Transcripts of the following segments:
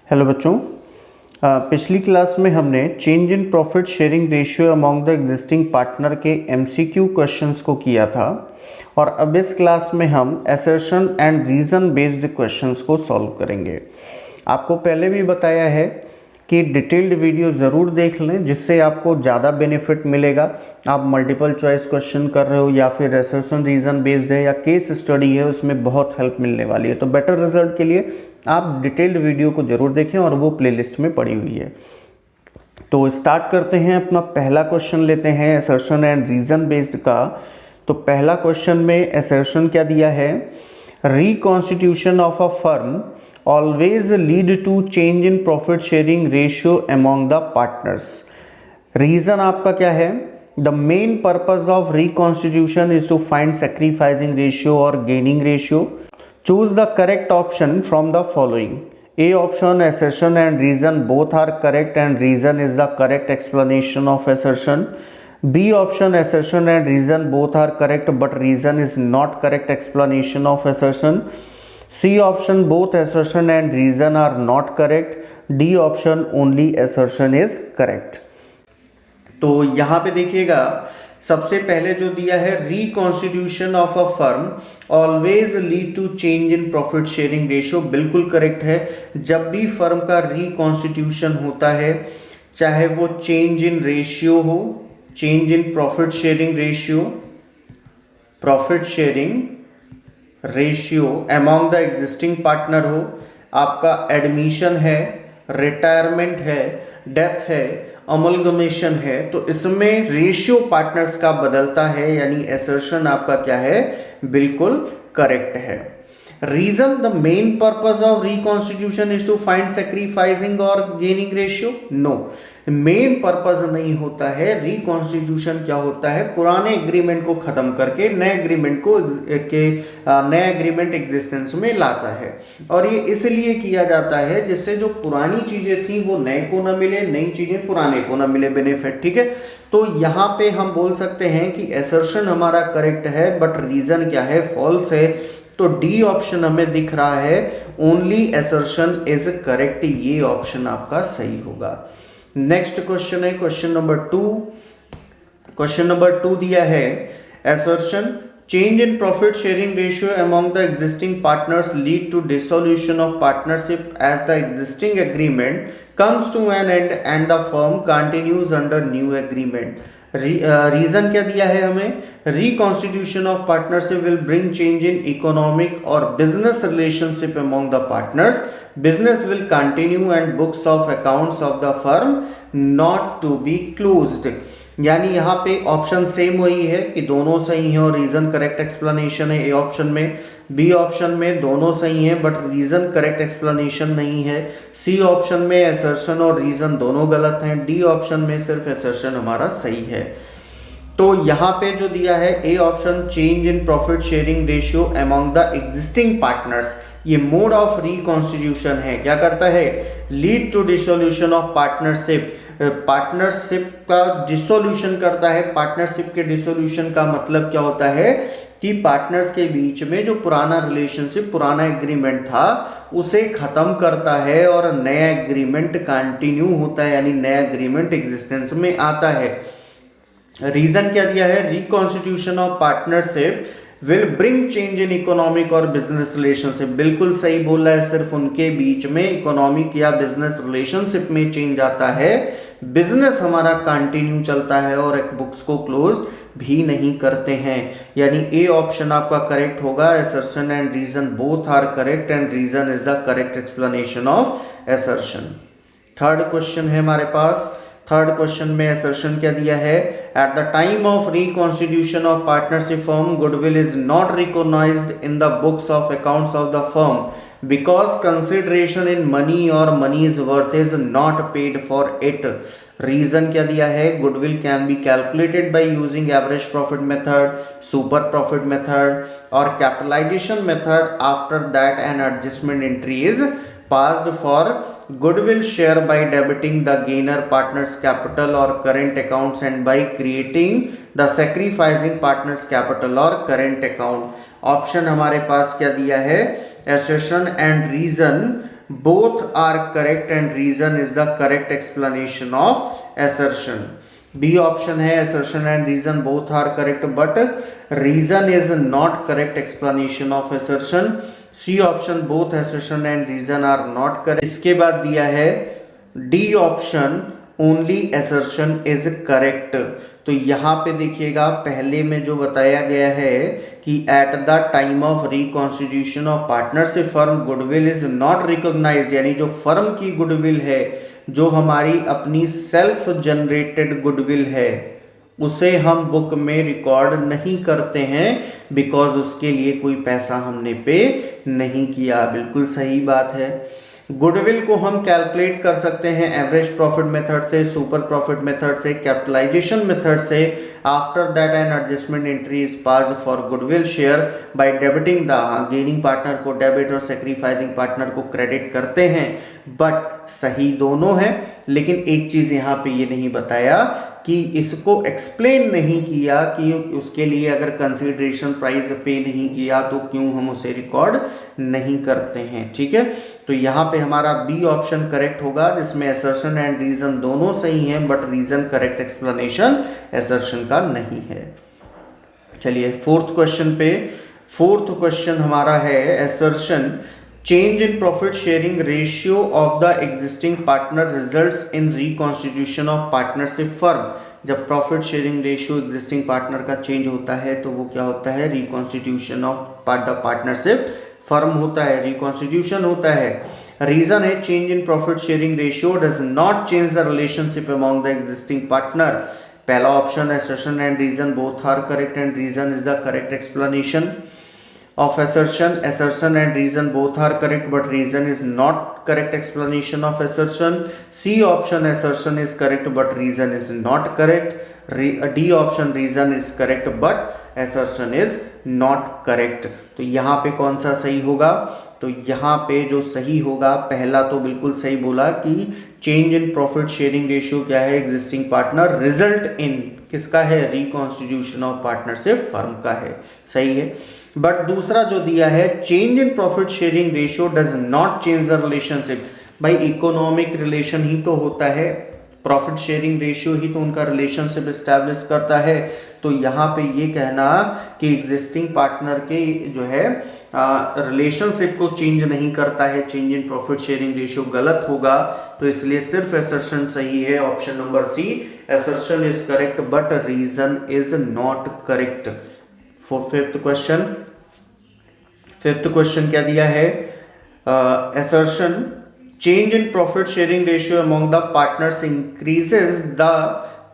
Hello बच्चों, पिछली class में हमने change in profit sharing ratio among the existing partner के एमसीक्यू क्वेश्चंस को किया था और अब इस क्लास में हम assertion and reason based questions को सॉल्व करेंगे। आपको पहले भी बताया है कि डिटेल्ड वीडियो ज़रूर देख लें, जिससे आपको ज़्यादा बेनिफिट मिलेगा। आप मल्टीपल चॉइस क्वेश्चन कर रहे हो या फिर असर्शन रीज़न बेस्ड है या केस स्टडी है, उसमें बहुत हेल्प मिलने वाली है। तो बेटर रिजल्ट के लिए आप डिटेल्ड वीडियो को ज़रूर देखें और वो प्लेलिस्ट में पड़ी हुई है। तो स्टार्ट करते हैं, अपना पहला क्वेश्चन लेते हैं असर्शन एंड रीज़न बेस्ड का। तो पहला क्वेश्चन में असर्शन क्या दिया है, reconstitution of a firm always lead to change in profit sharing ratio among the partners। Reason आपका क्या है, the main purpose of reconstitution is to find sacrificing ratio और gaining ratio. Choose the correct option from the following. A option assertion and reason both are correct and reason is the correct explanation of assertion। B option assertion and reason both are correct but reason is not correct explanation of assertion। C option both assertion and reason are not correct। D option only assertion is correct। तो यहाँ पे देखिएगा, सबसे पहले जो दिया है reconstitution of a firm always lead to change in profit sharing ratio, बिल्कुल करेक्ट है। जब भी फर्म का रिकॉन्स्टिट्यूशन होता है, चाहे वो चेंज इन रेशियो हो, change in profit sharing ratio, profit sharing ratio among the existing partner हो, आपका एडमिशन है, रिटायरमेंट है, डेथ है, अमलगमेशन है, तो इसमें रेशियो पार्टनर्स का बदलता है, यानी असर्शन आपका क्या है, बिल्कुल करेक्ट है। Reason, the main purpose of reconstitution is to find sacrificing और gaining ratio. No, main purpose नहीं होता है। रिकॉन्स्टिट्यूशन क्या होता है, पुराने एग्रीमेंट को खत्म करके नए एग्रीमेंट एग्जिस्टेंस में लाता है, और ये इसलिए किया जाता है जिससे जो पुरानी चीजें थी वो नए को ना मिले, नई चीजें पुराने को ना मिले बेनिफिट। ठीक है, तो यहाँ पे हम बोल सकते हैं कि असर्शन हमारा करेक्ट है बट रीजन क्या है, फॉल्स है। तो डी ऑप्शन हमें दिख रहा है, ओनली असर्शन इज करेक्ट, ये ऑप्शन आपका सही होगा। नेक्स्ट क्वेश्चन है क्वेश्चन नंबर 2। क्वेश्चन नंबर 2 दिया है, assertion change in profit sharing ratio among the existing partners lead to dissolution of partnership as the existing agreement comes to an end and the firm continues under new agreement. Reason क्या दिया है हमें, reconstitution of partnership will bring change in economic और business relationship among the partners, business will continue and books of accounts of the firm not to be closed। यानी यहाँ पे option same वही है कि दोनों सही हैं और रीजन करेक्ट एक्सप्लेनेशन है ए ऑप्शन में। बी ऑप्शन में दोनों सही हैं बट रीजन करेक्ट एक्सप्लेनेशन नहीं है। सी ऑप्शन में असर्शन और रीजन दोनों गलत हैं। डी ऑप्शन में सिर्फ असर्शन हमारा सही है। तो यहाँ पे जो दिया है A option, change in profit sharing ratio among the existing partners, ये मोड ऑफ रिकॉन्स्टिट्यूशन है, क्या करता है, lead to dissolution of partnership, partnership का डिसोल्यूशन करता है। पार्टनरशिप के डिसोल्यूशन का मतलब क्या होता है कि पार्टनर्स के बीच में जो पुराना रिलेशनशिप, पुराना एग्रीमेंट था, उसे खत्म करता है और नया एग्रीमेंट कंटिन्यू होता है, यानी नया एग्रीमेंट एग्जिस्टेंस में आता है। रीजन क्या दिया है, reconstitution of partnership will bring change in economic और बिजनेस रिलेशनशिप, बिल्कुल सही बोल रहा है। सिर्फ उनके बीच में इकोनॉमिक या बिजनेस रिलेशनशिप में चेंज आता है, बिजनेस हमारा कंटिन्यू चलता है और एक बुक्स को क्लोज भी नहीं करते हैं, यानी ए ऑप्शन आपका करेक्ट होगा। Assertion and reason both are correct and reason is the correct explanation of assertion. Third question है हमारे पास। थर्ड क्वेश्चन में असर्शन क्या दिया है, at the time of reconstitution of partnership firm goodwill is not recognised in the books of accounts of the firm because consideration in money और money's worth is not paid for it. Reason क्या दिया है, goodwill can be calculated by using average profit method, super profit method और capitalisation method. After that an adjustment entry is passed for goodwill share by debiting the gainer partner's capital or current accounts and by creating the sacrificing partner's capital or current account। Option हमारे पास क्या दिया है, assertion and reason both are correct and reason is the correct explanation of assertion. B option है assertion and reason both are correct but reason is not correct explanation of assertion. C option both assertion and reason are not correct. इसके बाद दिया है D option only assertion is correct. तो यहाँ पे देखिएगा पहले में जो बताया गया है कि at the time of reconstitution of partnership firm goodwill is not recognised, यानी जो फर्म की गुडविल है, जो हमारी अपनी सेल्फ जनरेटेड गुडविल है, उसे हम बुक में रिकॉर्ड नहीं करते हैं बिकॉज उसके लिए कोई पैसा हमने पे नहीं किया। बिल्कुल सही बात है। गुडविल को हम कैलकुलेट कर सकते हैं एवरेज प्रॉफिट मेथड से, सुपर प्रॉफिट मेथड से, कैपिटलाइजेशन मेथड से। After that an adjustment entry is passed for goodwill share by debiting the gaining partner को डेबिट और सेक्रीफाइसिंग पार्टनर को क्रेडिट करते हैं। बट सही दोनों है, लेकिन एक चीज यहाँ पे ये नहीं बताया कि इसको एक्सप्लेन नहीं किया कि उसके लिए अगर कंसिडरेशन प्राइस पे नहीं किया तो क्यों हम उसे रिकॉर्ड नहीं करते हैं। ठीक है, तो यहाँ पे हमारा बी ऑप्शन करेक्ट होगा, जिसमें असर्शन एंड रीजन दोनों सही हैं but reason correct explanation assertion का नहीं है। चलिए फोर्थ क्वेश्चन पे। फोर्थ क्वेश्चन हमारा है assertion change in profit sharing ratio of the existing partner results in reconstitution of partnership firm. जब profit sharing ratio existing partner का चेंज होता है तो वो क्या होता है, reconstitution of the partnership firm होता है, रिकॉन्स्टिट्यूशन होता है। रीजन है change in profit sharing ratio does not change the relationship among the existing partner. पहला option assertion and reason both are correct and reason is the correct explanation of assertion. Assertion and reason both are correct but reason is not correct explanation of assertion. C option assertion is correct but reason is not correct. D option reason is correct but assertion is not correct. तो यहाँ पे कौन सा सही होगा? तो यहाँ पे जो सही होगा, पहला तो बिल्कुल सही बोला कि change in profit sharing ratio क्या है, एग्जिस्टिंग पार्टनर रिजल्ट इन किसका है, रिकॉन्स्टिट्यूशन ऑफ पार्टनरशिप फर्म का है, सही है। बट दूसरा जो दिया है change in profit sharing ratio does not change the relationship, भाई इकोनॉमिक रिलेशन ही तो होता है, प्रॉफिट शेयरिंग रेशियो ही तो उनका रिलेशनशिप एस्टैब्लिश करता है। तो यहाँ पे ये कहना कि एग्जिस्टिंग पार्टनर के जो है रिलेशनशिप को चेंज नहीं करता है change in profit sharing ratio, गलत होगा। तो इसलिए सिर्फ असर्शन सही है, option number C assertion is correct but reason is not correct. For fifth question क्या दिया है, assertion change in profit sharing ratio among the partners increases the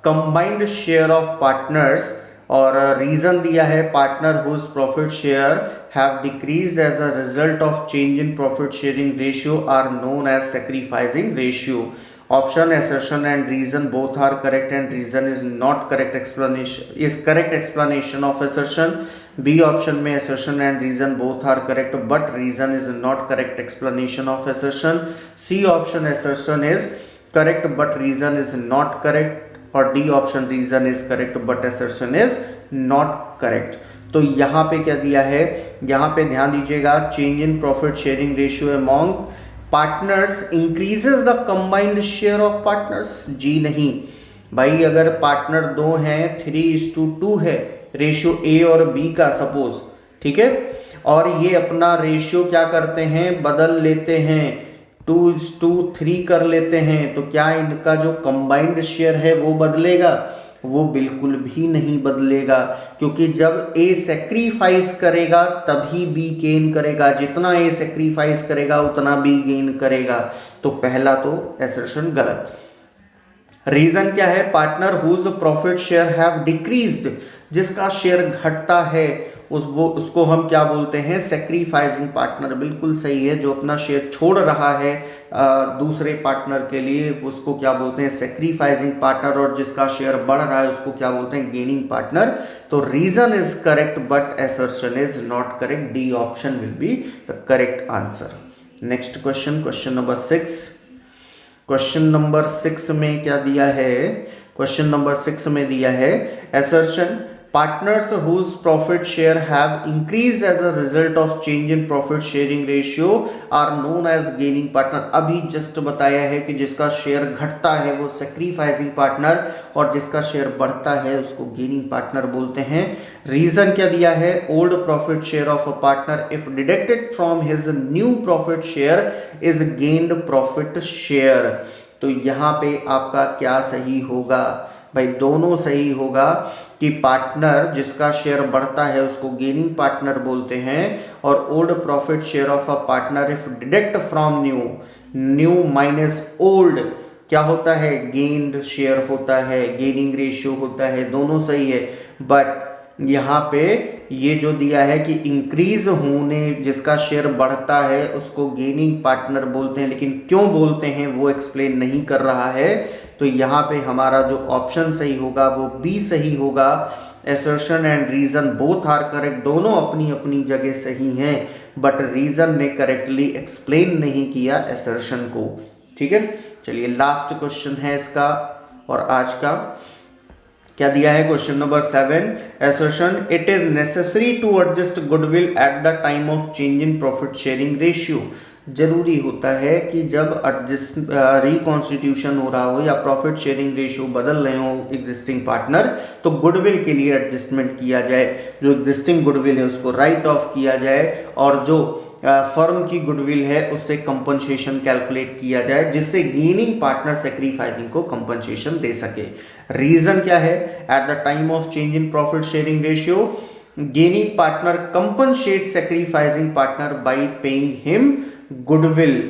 combined share of partners, और रीजन दिया है partner whose profit share have decreased as a result of change in profit sharing ratio are known as sacrificing ratio. Option assertion and reason both are correct and reason is not correct explanation of assertion. B option में assertion and reason both are correct but reason is not correct explanation of assertion. C option assertion is correct but reason is not correct, और D option reason is correct but assertion is not correct. तो यहाँ पे क्या दिया है, यहाँ पे ध्यान दीजिएगा, change in profit sharing ratio among partners increases the combined share of partners. जी नहीं भाई, अगर पार्टनर दो हैं 3:2 है रेशियो ए और बी का सपोज, ठीक है, और ये अपना रेशियो क्या करते हैं, बदल लेते हैं, 2:3 कर लेते हैं, तो क्या इनका जो कंबाइंड शेयर है वो बदलेगा? वो बिल्कुल भी नहीं बदलेगा, क्योंकि जब ए सेक्रीफाइस करेगा तभी बी गेन करेगा, जितना ए सेक्रीफाइस करेगा उतना बी गेन करेगा। तो पहला तो असर्शन गलत। रीजन क्या है, partner whose profit share have decreased, जिसका शेयर घटता है उसको हम क्या बोलते हैं, सेक्रीफाइसिंग पार्टनर। बिल्कुल सही है, जो अपना शेयर छोड़ रहा है दूसरे पार्टनर के लिए उसको क्या बोलते हैं, सेक्रीफाइसिंग पार्टनर, और जिसका शेयर बढ़ रहा है उसको क्या बोलते हैं, गेनिंग पार्टनर। तो reason is correct but assertion is not correct. D option will be the correct answer. Next question, question number 6। Question number 6 में क्या दिया है, क्वेश्चन नंबर 6 में दिया है assertion partners whose profit share have increased as a result of change in profit sharing ratio are known as gaining partner। अभी just बताया है कि जिसका शेयर घटता है वो सैक्रिफाइसिंग पार्टनर और जिसका शेयर बढ़ता है उसको गेनिंग पार्टनर बोलते हैं। रीजन क्या दिया है, old profit share of a partner if deducted from his new profit share is gained profit share. तो यहाँ पे आपका क्या सही होगा भाई, दोनों सही होगा कि पार्टनर जिसका शेयर बढ़ता है उसको गेनिंग पार्टनर बोलते हैं और old profit share of a partner if deduct from new, new minus old क्या होता है, गेन्ड शेयर होता है, गेनिंग रेशियो होता है, दोनों सही है। बट यहाँ पे ये जो दिया है कि इंक्रीज होने जिसका शेयर बढ़ता है उसको गेनिंग पार्टनर बोलते हैं, लेकिन क्यों बोलते हैं वो एक्सप्लेन नहीं कर रहा है। तो यहाँ पे हमारा जो ऑप्शन सही होगा वो बी सही होगा। Assertion and reason both are correct, दोनों अपनी अपनी जगह सही हैं, बट रीजन ने करेक्टली एक्सप्लेन नहीं किया असर्शन को। ठीक है, चलिए लास्ट क्वेश्चन है इसका और आज का क्या दिया है, question number 7, assertion it is necessary to adjust goodwill at the time of change in profit sharing ratio. जरूरी होता है कि जब एडजस्ट रिकॉन्स्टिट्यूशन हो रहा हो या प्रॉफिट शेयरिंग रेशियो बदल रहे हो एग्जिस्टिंग पार्टनर, तो गुडविल के लिए एडजस्टमेंट किया जाए, जो एग्जिस्टिंग गुडविल है उसको राइट ऑफ किया जाए और जो फर्म की गुडविल है उससे कंपनसेशन कैलकुलेट किया जाए जिससे गेनिंग पार्टनर सैक्रिफाइसिंग को कंपनसेशन दे सके। रीजन क्या है, at the time of change in profit sharing ratio gaining partner compensate sacrificing partner by paying him goodwill.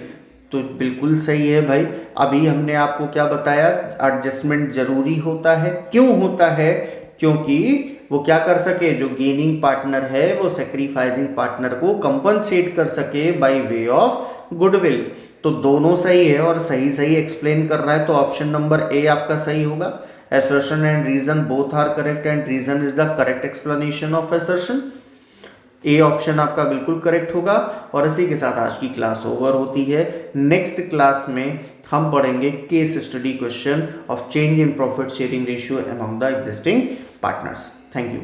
तो बिल्कुल सही है भाई। अभी हमने आपको क्या बताया, एडजस्टमेंट जरूरी होता है, क्यों होता है, क्योंकि वो क्या कर सके, जो गेनिंग पार्टनर है वो सैक्रिफाइसिंग पार्टनर को कंपनसेट कर सके बाय वे ऑफ गुडविल। तो दोनों सही है और सही सही एक्सप्लेन कर रहा है, तो ऑप्शन नंबर ए आपका सही होगा। Assertion and reason both are correct and reason is the correct explanation of assertion. A option आपका बिल्कुल करेक्ट होगा। और इसी के साथ आज की क्लास ओवर होती है। नेक्स्ट क्लास में हम पढ़ेंगे case study question of change in profit sharing ratio among the existing partners. Thank you.